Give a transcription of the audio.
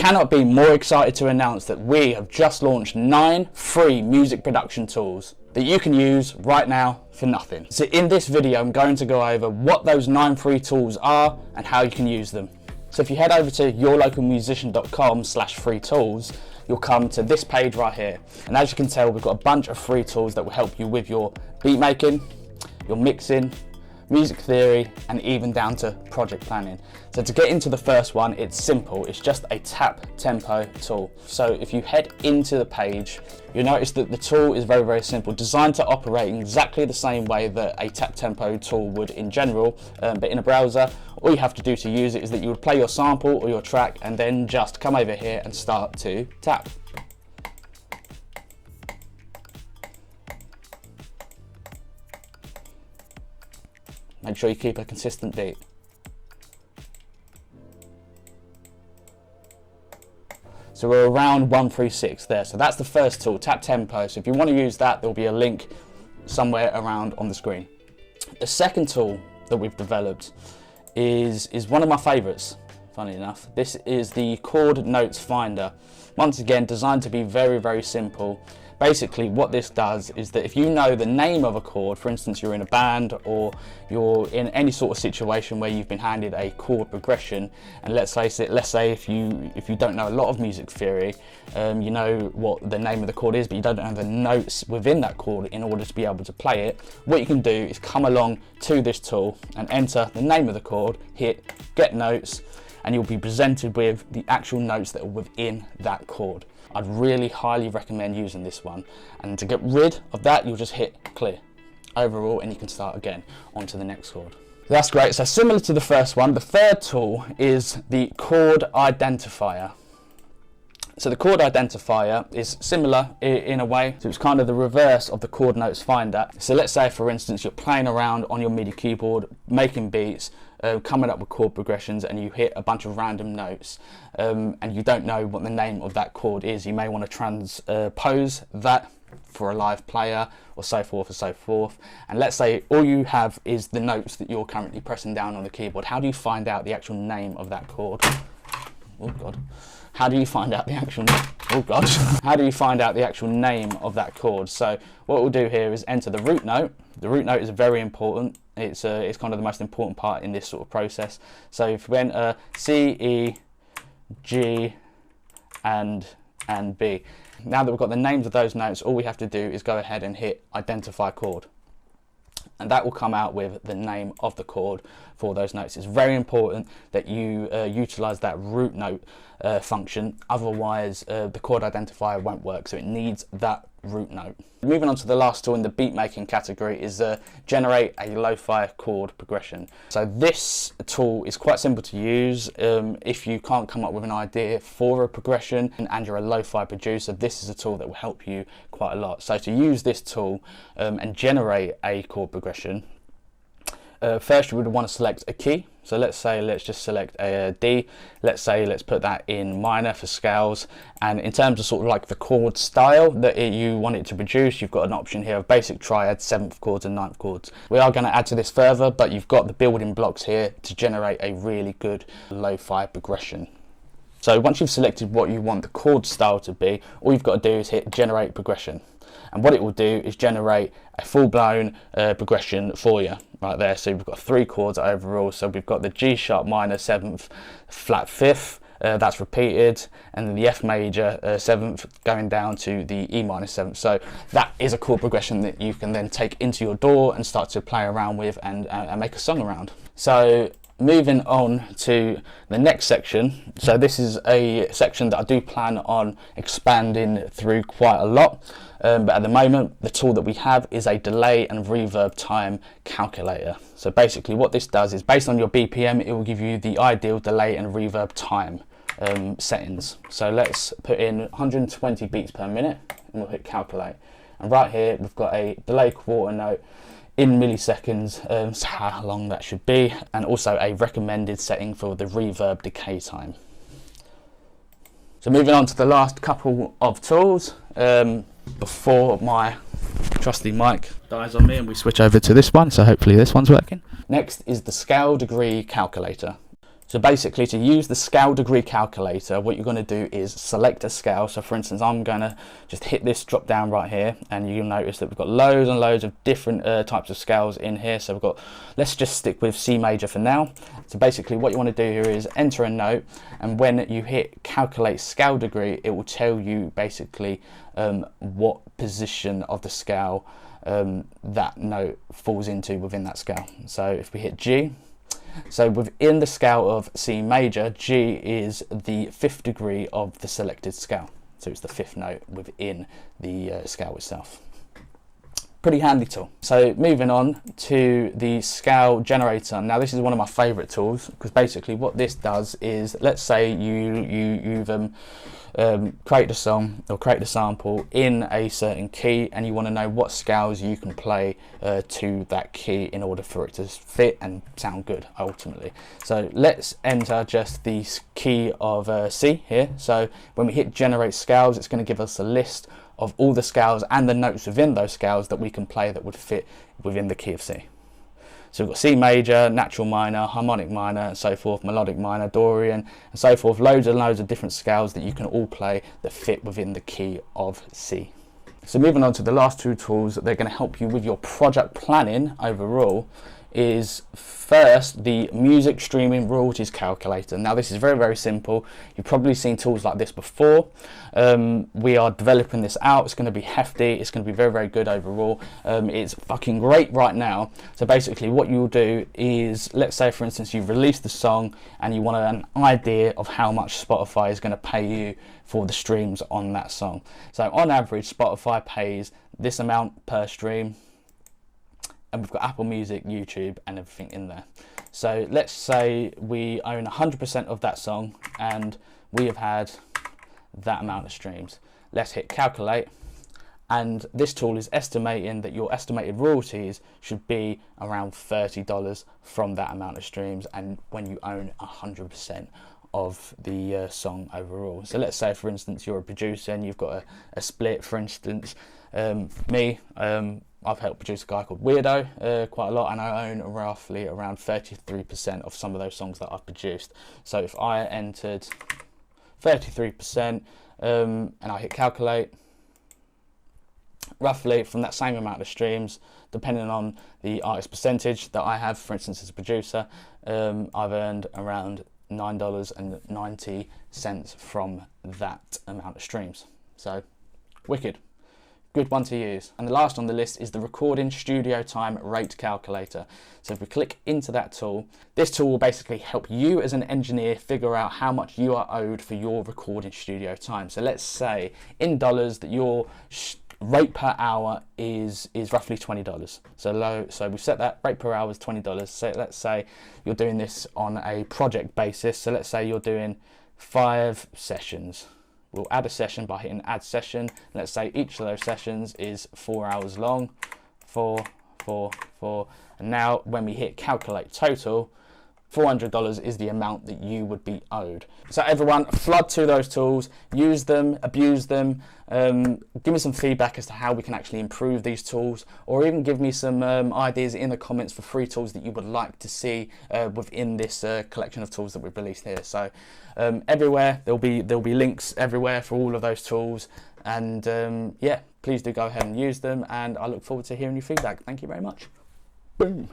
cannot be more excited to announce that we have just launched 9 free music production tools that you can use right now for nothing. So in this video, I'm going to go over what those 9 free tools are and how you can use them. So if you head over to yourlocalmusician.com/free tools, you'll come to this page right here. And as you can tell, we've got a bunch of free tools that will help you with your beat making, your mixing, music theory, and even down to project planning. So to get into the first one, it's simple. It's just a tap tempo tool. So if you head into the page, you'll notice that the tool is very, very simple, designed to operate in exactly the same way that a tap tempo tool would in general, but in a browser. All you have to do to use it is that you would play your sample or your track and then just come over here and start to tap. Make sure you keep a consistent beat. So we're around 136 there. So that's the first tool, tap tempo. So if you want to use that, there'll be a link somewhere around on the screen. The second tool that we've developed is one of my favorites, funny enough. This is the Chord Notes Finder. Once again, designed to be very, very simple. Basically, what this does is that if you know the name of a chord, for instance, you're in a band or you're in any sort of situation where you've been handed a chord progression, and let's face it, let's say if you don't know a lot of music theory, you know what the name of the chord is, but you don't know the notes within that chord in order to be able to play it, what you can do is come along to this tool and enter the name of the chord, hit get notes, and you'll be presented with the actual notes that are within that chord. I'd really highly recommend using this one, and to get rid of that, you'll just hit clear overall and you can start again onto the next chord. That's great. So similar to the first one, the third tool is the chord identifier. So the chord identifier is similar in a way, so it's kind of the reverse of the Chord Notes Finder. So let's say, for instance, you're playing around on your MIDI keyboard, making beats, coming up with chord progressions, and you hit a bunch of random notes, and you don't know what the name of that chord is. You may want to transpose that for a live player, or so forth and so forth. And let's say all you have is the notes that you're currently pressing down on the keyboard. How do you find out the actual name of that chord? Oh God. How do you find out the actual How do you find out the actual name of that chord? So what we'll do here is enter the root note. The root note is very important. It's kind of the most important part in this sort of process. So if we enter C, E, G, and B. Now that we've got the names of those notes, all we have to do is go ahead and hit identify chord. And that will come out with the name of the chord for those notes. It's very important that you utilize that root note function, otherwise the chord identifier won't work, so it needs that root note. Moving on to the last tool in the beat making category is generate a lo-fi chord progression. So this tool is quite simple to use. If you can't come up with an idea for a progression and you're a lo-fi producer, this is a tool that will help you quite a lot. So to use this tool and generate a chord progression, first you would want to select a key. So let's just select a D. Let's put that in minor for scales. And in terms of sort of like the chord style that you want it to produce, you've got an option here of basic triad, 7th chords and 9th chords. We are going to add to this further, but you've got the building blocks here to generate a really good lo-fi progression. So once you've selected what you want the chord style to be, all you've got to do is hit generate progression. And what it will do is generate a full-blown progression for you right there. So we've got 3 chords overall. So we've got the G sharp minor 7th, flat 5th, that's repeated, and then the F major 7th going down to the E minor 7th. So that is a chord progression that you can then take into your DAW and start to play around with and make a song around. So moving on to the next section. So this is a section that I do plan on expanding through quite a lot. But at the moment, the tool that we have is a delay and reverb time calculator. So basically what this does is, based on your BPM, it will give you the ideal delay and reverb time settings. So let's put in 120 beats per minute and we'll hit calculate. And right here, we've got a delay quarter note in milliseconds, so how long that should be, and also a recommended setting for the reverb decay time. So moving on to the last couple of tools, before my trusty mic dies on me and we switch over to this one, so hopefully this one's working. Next is the scale degree calculator. So basically, to use the scale degree calculator, what you're going to do is select a scale. So for instance, I'm going to just hit this drop down right here, and you'll notice that we've got loads and loads of different types of scales in here. So we've got, let's just stick with C major for now. So basically what you want to do here is enter a note, and when you hit calculate scale degree, it will tell you basically what position of the scale that note falls into within that scale. So if we hit G, so within the scale of C major, G is the 5th degree of the selected scale. So it's the 5th note within the scale itself. Pretty handy tool. So moving on to the scale generator. Now this is one of my favorite tools, because basically what this does is, let's say you've create a song or create a sample in a certain key, and you want to know what scales you can play to that key in order for it to fit and sound good ultimately. So let's enter just the key of C here. So when we hit generate scales, it's going to give us a list of all the scales and the notes within those scales that we can play that would fit within the key of C. So we've got C major, natural minor, harmonic minor, and so forth, melodic minor, Dorian, and so forth. Loads and loads of different scales that you can all play that fit within the key of C. So moving on to the last two tools that they're going to help you with your project planning overall is first the music streaming royalties calculator. Now this is very, very simple. You've probably seen tools like this before. We are developing this out. It's going to be hefty. It's going to be very, very good overall. It's fucking great right now. So basically what you'll do is, let's say for instance you've released the song and you want an idea of how much Spotify is going to pay you for the streams on that song. So on average Spotify pays this amount per stream, and we've got Apple Music, YouTube and everything in there. So let's say we own 100% of that song and we have had that amount of streams. Let's hit calculate, and this tool is estimating that your estimated royalties should be around $30 from that amount of streams, and when you own 100% of the song overall. So let's say for instance you're a producer and you've got a split. For instance, I've helped produce a guy called Weirdo quite a lot, and I own roughly around 33% of some of those songs that I've produced. So if I entered 33% and I hit calculate, roughly from that same amount of streams, depending on the artist percentage that I have, for instance as a producer, I've earned around $9.90 from that amount of streams. So wicked. Good one to use. And the last on the list is the recording studio time rate calculator. So if we click into that tool, this tool will basically help you as an engineer figure out how much you are owed for your recording studio time. So let's say in dollars that your rate per hour is roughly $20. So we've set that rate per hour as $20. So let's say you're doing this on a project basis. So let's say you're doing 5 sessions. We'll add a session by hitting add session. Let's say each of those sessions is 4 hours long. 4, 4, 4. And now when we hit calculate total, $400 is the amount that you would be owed. So everyone, flood to those tools, use them, abuse them, give me some feedback as to how we can actually improve these tools, or even give me some ideas in the comments for free tools that you would like to see within this collection of tools that we've released here. So everywhere, there'll be links everywhere for all of those tools, and yeah, please do go ahead and use them, and I look forward to hearing your feedback. Thank you very much. Boom.